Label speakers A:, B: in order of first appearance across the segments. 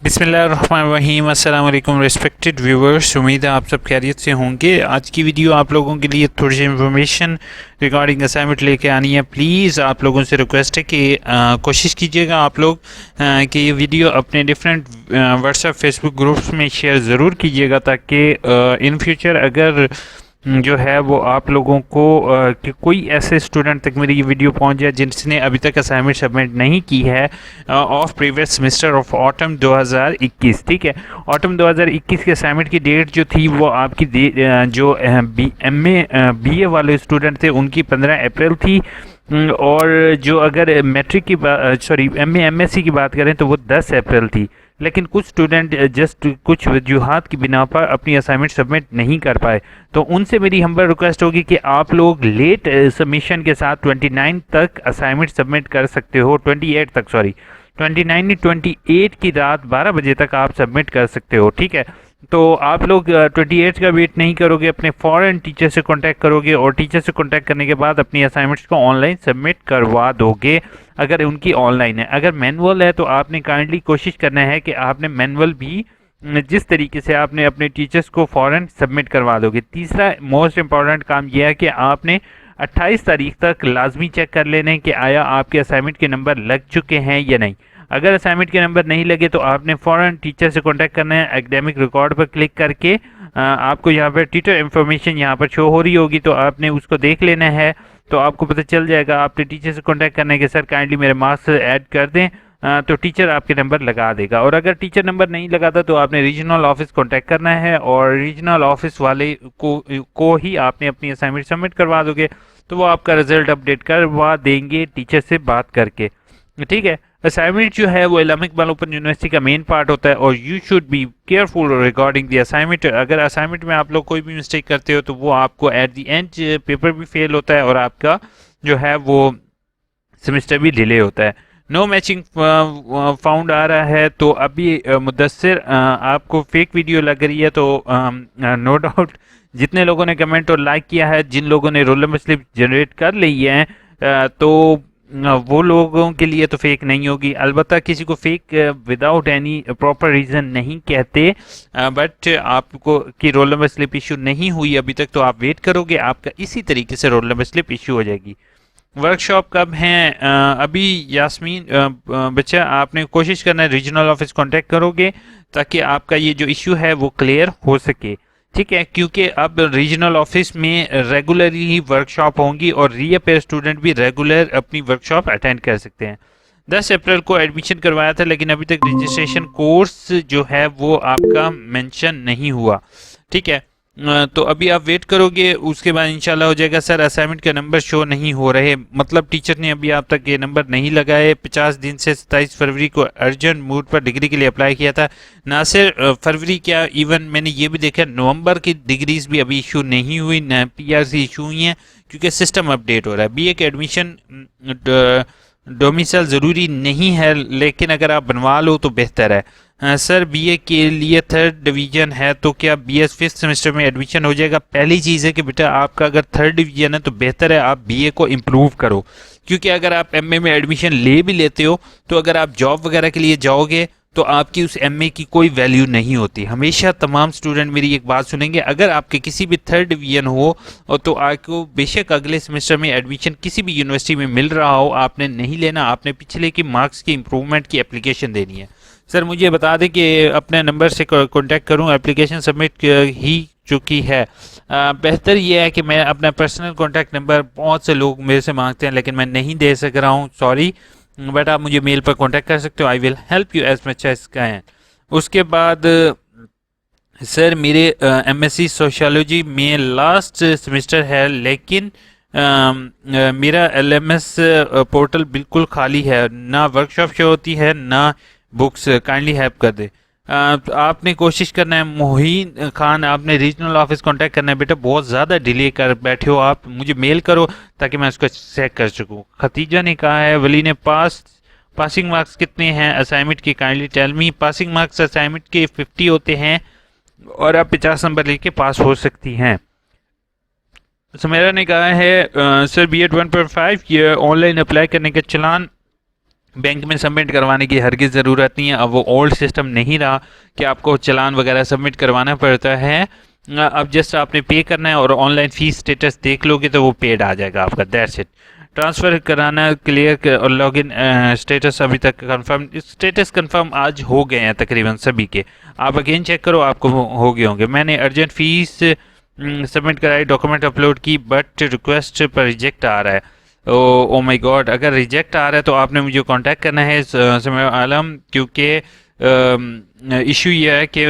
A: बिस्मिल्लाहिर्रहमानिर्रहीम। अस्सलाम वालेकुम रिस्पेक्टेड व्यूवर्स, उम्मीद है आप सब खैरियत से होंगे। आज की वीडियो आप लोगों के लिए थोड़ी सी इन्फॉर्मेशन रिगार्डिंग असाइनमेंट लेके आनी है। प्लीज़ आप लोगों से रिक्वेस्ट है कि कोशिश कीजिएगा आप लोग कि ये वीडियो अपने डिफरेंट व्हाट्सएप फेसबुक ग्रुप्स में शेयर ज़रूर कीजिएगा, ताकि इन फ्यूचर अगर जो है वो आप लोगों को कि कोई ऐसे स्टूडेंट तक मेरी ये वीडियो पहुंच जाए जिसने अभी तक असाइनमेंट सबमिट नहीं की है of previous semester of autumn 2021। ठीक है, ऑटम 2021 के असाइनमेंट की डेट जो थी वो आपकी जो बीए वाले स्टूडेंट थे उनकी 15 अप्रैल थी। और जो अगर मैट्रिक की एमएससी की बात करें तो वो 10 अप्रैल थी। लेकिन कुछ स्टूडेंट जस्ट कुछ वजूहात की बिना पर अपनी असाइनमेंट सबमिट नहीं कर पाए, तो उनसे मेरी हम्बल रिक्वेस्ट होगी कि आप लोग लेट सबमिशन के साथ 29 तक असाइनमेंट सबमिट कर सकते हो। 28 तक, सॉरी 29 नहीं 28 की रात 12 बजे तक आप सबमिट कर सकते हो। ठीक है, तो आप लोग 28 का वेट नहीं करोगे, अपने फ़ौरन टीचर से कांटेक्ट करोगे और टीचर से कांटेक्ट करने के बाद अपनी असाइनमेंट्स को ऑनलाइन सबमिट करवा दोगे अगर उनकी ऑनलाइन है। अगर मैनुअल है तो आपने काइंडली कोशिश करना है कि आपने मैनुअल भी जिस तरीके से आपने अपने टीचर्स को फ़ौरन सबमिट करवा दोगे। तीसरा मोस्ट इम्पॉर्टेंट काम यह है कि आपने 28 तारीख तक लाजमी चेक कर लेने कि आया आपके असाइनमेंट के नंबर लग चुके हैं या नहीं। अगर असाइनमेंट के नंबर नहीं लगे तो आपने फ़ौरन टीचर से कांटेक्ट करना है। एकेडमिक रिकॉर्ड पर क्लिक करके आपको यहाँ पर टीचर इन्फॉर्मेशन यहाँ पर शो हो रही होगी, तो आपने उसको देख लेना है, तो आपको पता चल जाएगा। आपने टीचर से कांटेक्ट करने के सर काइंडली मेरे मार्क्स ऐड कर दें, तो टीचर आपके नंबर लगा देगा। और अगर टीचर नंबर नहीं लगाता तो आपने रीजनल ऑफिस कांटेक्ट करना है और रीजनल ऑफिस वाले को ही आपने अपनी असाइनमेंट सबमिट करवा दोगे, तो वो आपका रिजल्ट अपडेट करवा देंगे टीचर से बात करके। ठीक है, असाइनमेंट जो है वो इस्लामिक इकबाल ओपन यूनिवर्सिटी का मेन पार्ट होता है और you should be careful regarding the assignment. अगर असाइनमेंट में आप लोग कोई भी मिस्टेक करते हो तो वो आपको एट द एंड पेपर भी फेल होता है और आपका जो है वो सेमेस्टर भी डिले होता है। नो मैचिंग फाउंड आ रहा है, तो अभी मुदस्सिर आपको फेक वीडियो लग रही है, तो नो डाउट जितने लोगों ने कमेंट और लाइक किया है, जिन लोगों ने रोल नंबर स्लिप जनरेट कर ली है, तो वो लोगों के लिए तो फेक नहीं होगी। अलबत्ता किसी को fake without any proper reason नहीं कहते, बट आपको कि रोल नंबर स्लिप इशू नहीं हुई अभी तक, तो आप वेट करोगे, आपका इसी तरीके से रोल नंबर स्लिप इशू हो जाएगी। वर्कशॉप कब हैं? अभी यास्मीन बच्चा आपने कोशिश करना है रीजनल ऑफिस कांटेक्ट करोगे ताकि आपका ये जो इशू है वो क्लियर हो सके। ठीक है, क्योंकि अब रीजनल ऑफिस में रेगुलरली ही वर्कशॉप होंगी और रीअपेयर स्टूडेंट भी रेगुलर अपनी वर्कशॉप अटेंड कर सकते हैं। 10 अप्रैल को एडमिशन करवाया था, लेकिन अभी तक रजिस्ट्रेशन कोर्स जो है वो आपका मेंशन नहीं हुआ। ठीक है, तो अभी आप वेट करोगे, उसके बाद इंशाल्लाह हो जाएगा। सर असाइनमेंट के नंबर शो नहीं हो रहे, मतलब टीचर ने अभी आप तक ये नंबर नहीं लगाए। 50 दिन से 27 फरवरी को अर्जेंट मूड पर डिग्री के लिए अप्लाई किया था। ना सिर्फ फरवरी क्या, इवन मैंने ये भी देखा नवंबर की डिग्रीज भी अभी इशू नहीं हुई, न पीआरसी इशू हुई हैं, क्योंकि सिस्टम अपडेट हो रहा है। बीए के एडमिशन डोमिसाइल ज़रूरी नहीं है, लेकिन अगर आप बनवा लो तो बेहतर है। सर बीए के लिए 3rd डिवीज़न है तो क्या बीएस 5th सेमेस्टर में एडमिशन हो जाएगा? पहली चीज़ है कि बेटा आपका अगर 3rd डिवीज़न है तो बेहतर है आप बीए को इम्प्रूव करो, क्योंकि अगर आप एमए में एडमिशन ले भी लेते हो तो अगर आप जॉब वगैरह के लिए जाओगे तो आपकी उस एमए की कोई वैल्यू नहीं होती। हमेशा तमाम स्टूडेंट मेरी एक बात सुनेंगे, अगर आपके किसी भी 3rd डिवीजन हो और तो आपको बेशक अगले सेमेस्टर में एडमिशन किसी भी यूनिवर्सिटी में मिल रहा हो, आपने नहीं लेना, आपने पिछले की मार्क्स की इम्प्रूवमेंट की एप्लीकेशन देनी है। सर मुझे बता दें कि अपने नंबर से कॉन्टैक्ट करूँ, एप्लीकेशन सबमिट ही चुकी है। बेहतर यह है कि मैं अपना पर्सनल कॉन्टैक्ट नंबर, बहुत से लोग मेरे से मांगते हैं लेकिन मैं नहीं दे सक रहा हूँ, सॉरी, बट आप मुझे मेल पर कांटेक्ट कर सकते हो। I will help you as much as can. उसके बाद सर मेरे एमएससी सोशियोलॉजी में लास्ट सेमेस्टर है, लेकिन मेरा एलएमएस पोर्टल बिल्कुल खाली है, ना वर्कशॉप शो होती है ना बुक्स, काइंडली हेल्प कर दे। आपने कोशिश करना है। मोहीन खान आपने रीजनल ऑफिस कांटेक्ट करना है। बेटा बहुत ज़्यादा डिले कर बैठे हो आप, मुझे मेल करो ताकि मैं उसको चेक कर सकूँ। खतीजा ने कहा है वली ने पासिंग मार्क्स कितने हैं असाइनमेंट के, kindly tell me. Passing marks assignment के 50 होते हैं और आप 50 नंबर लेके पास हो सकती हैं। समेरा ने कहा है सर BEd 1.5 ये ऑनलाइन अप्लाई करने का चलान बैंक में सबमिट करवाने की हरगिज़ ज़रूरत नहीं है। अब वो ओल्ड सिस्टम नहीं रहा कि आपको चालान वगैरह सबमिट करवाना पड़ता है। अब जस्ट आपने पे करना है और ऑनलाइन फ़ीस स्टेटस देख लोगे तो वो पेड आ जाएगा आपका, दैट्स इट। ट्रांसफ़र कराना क्लियर और लॉगिन स्टेटस अभी तक कंफर्म, स्टेटस कंफर्म आज हो गए हैं तकरीबन सभी के। आप अगेन चेक करो, आपको हो गए होंगे। मैंने अर्जेंट फ़ीस सबमिट कराई, डॉक्यूमेंट अपलोड की, बट रिक्वेस्ट पर रिजेक्ट आ रहा है। ओ माय गॉड, अगर रिजेक्ट आ रहा है तो आपने मुझे कांटेक्ट करना है समय आलम, क्योंकि इशू ये है कि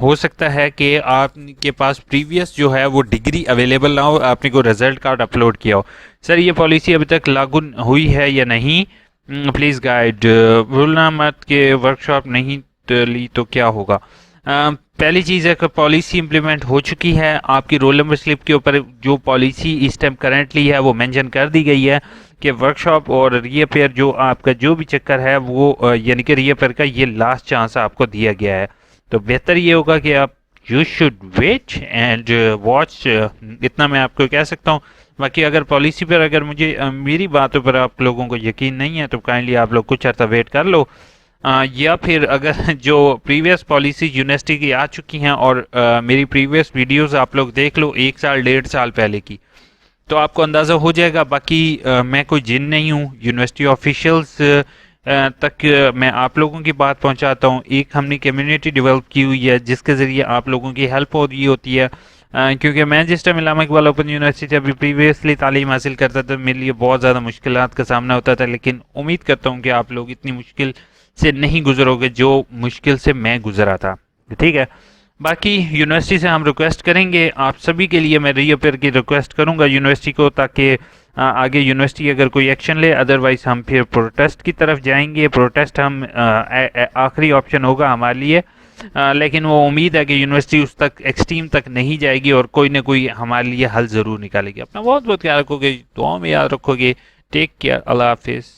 A: हो सकता है कि आपके पास प्रीवियस जो है वो डिग्री अवेलेबल ना हो, आपने कोई रिजल्ट कार्ड अपलोड किया हो। सर ये पॉलिसी अभी तक लागू हुई है या नहीं, प्लीज़ गाइड। भूलना मत कि वर्कशॉप नहीं ली तो क्या होगा। पहली चीज़ है कि पॉलिसी इम्प्लीमेंट हो चुकी है। आपकी रोल नंबर स्लिप के ऊपर जो पॉलिसी इस टाइम करेंटली है वो मेंशन कर दी गई है कि वर्कशॉप और रीअपेयर जो आपका जो भी चक्कर है वो यानी कि रीअपेयर का ये लास्ट चांस आपको दिया गया है। तो बेहतर ये होगा कि आप you should wait and watch, इतना मैं आपको कह सकता हूँ। बाकी अगर पॉलिसी पर अगर मुझे मेरी बातों पर आप लोगों को यकीन नहीं है तो काइंडली आप लोग कुछ अर्सा वेट कर लो। या फिर अगर जो प्रीवियस पॉलिसी यूनिवर्सिटी की आ चुकी हैं और मेरी प्रीवियस वीडियोस आप लोग देख लो 1 साल 1.5 साल पहले की, तो आपको अंदाज़ा हो जाएगा। बाकी मैं कोई जिन नहीं हूँ, यूनिवर्सिटी ऑफिशियल्स तक मैं आप लोगों की बात पहुँचाता हूँ। एक हमने कम्युनिटी डेवलप की हुई है जिसके ज़रिए आप लोगों की हेल्प हो रही होती है। क्योंकि मैं जिस टाइम इलामा इकबाल ओपन यूनिवर्सिटी से अभी प्रीवियसली तालीम हासिल करता था, मेरे लिए बहुत ज़्यादा मुश्किलात का सामना होता था, लेकिन उम्मीद करता हूँ कि आप लोग इतनी मुश्किल से नहीं गुजरोगे जो मुश्किल से मैं गुजरा था, ठीक है। बाकी यूनिवर्सिटी से हम रिक्वेस्ट करेंगे, आप सभी के लिए मैं रीअपेयर की रिक्वेस्ट करूंगा यूनिवर्सिटी को, ताकि आगे यूनिवर्सिटी अगर कोई एक्शन ले। अदरवाइज हम फिर प्रोटेस्ट की तरफ जाएंगे। प्रोटेस्ट हम आखिरी ऑप्शन होगा हमारे लिए, लेकिन वो उम्मीद है कि यूनिवर्सिटी उस तक एक्सट्रीम तक नहीं जाएगी और कोई ना कोई हमारे लिए हल ज़रूर निकालेगी। अपना बहुत बहुत ख्याल रखोगे, दुआओं में याद रखोगे। टेक केयर, अल्लाह हाफिज़।